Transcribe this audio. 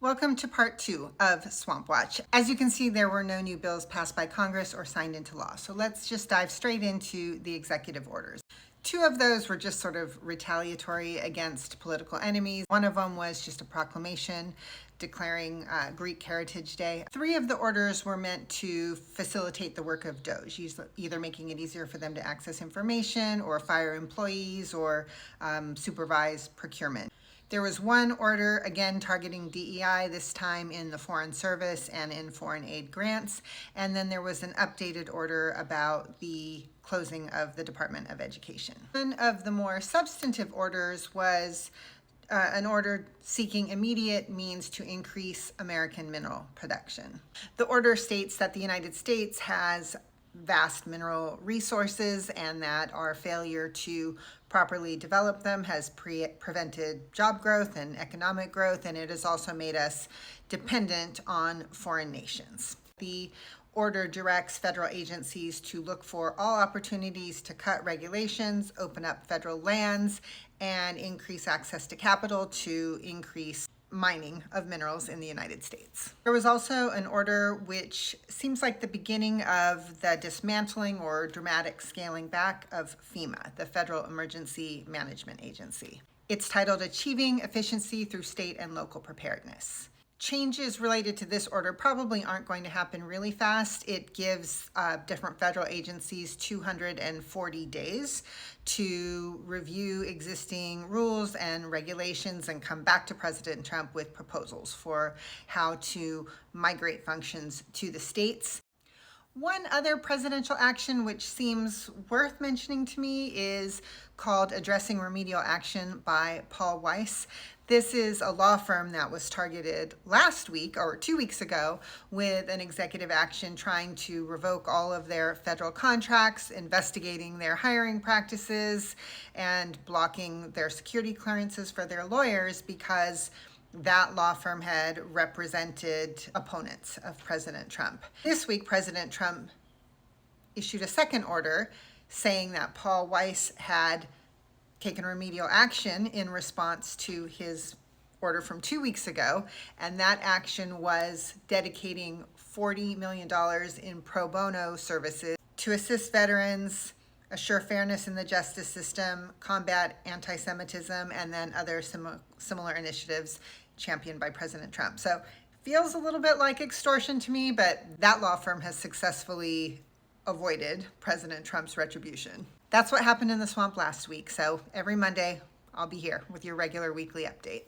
Welcome to part 2 of Swamp Watch. As you can see, there were no new bills passed by Congress or signed into law. So let's just dive straight into the executive orders. 2 of those were just sort of retaliatory against political enemies. One of them was just a proclamation declaring Greek Heritage Day. 3 of the orders were meant to facilitate the work of DOJ, either making it easier for them to access information or fire employees or supervise procurement. There was one order, again, targeting DEI, this time in the Foreign Service and in foreign aid grants. And then there was an updated order about the closing of the Department of Education. One of the more substantive orders was an order seeking immediate means to increase American mineral production. The order states that the United States has vast mineral resources and that our failure to properly develop them has prevented job growth and economic growth, and it has also made us dependent on foreign nations. The order directs federal agencies to look for all opportunities to cut regulations, open up federal lands, and increase access to capital to increase mining of minerals in the United States. There was also an order which seems like the beginning of the dismantling or dramatic scaling back of FEMA, the Federal Emergency Management Agency. It's titled Achieving Efficiency Through State and Local Preparedness. Changes related to this order probably aren't going to happen really fast. It gives different federal agencies 240 days to review existing rules and regulations and come back to President Trump with proposals for how to migrate functions to the states. One other presidential action which seems worth mentioning to me is called Addressing Remedial Action by Paul Weiss. This is a law firm that was targeted last week or 2 weeks ago with an executive action trying to revoke all of their federal contracts, investigating their hiring practices, and blocking their security clearances for their lawyers because that law firm had represented opponents of President Trump. This week, President Trump issued a second order saying that Paul Weiss had taken remedial action in response to his order from 2 weeks ago, and that action was dedicating $40 million in pro bono services to assist veterans, assure fairness in the justice system, combat anti-Semitism, and then other similar initiatives championed by President Trump. So feels a little bit like extortion to me, but that law firm has successfully avoided President Trump's retribution. That's what happened in the swamp last week. So every Monday, I'll be here with your regular weekly update.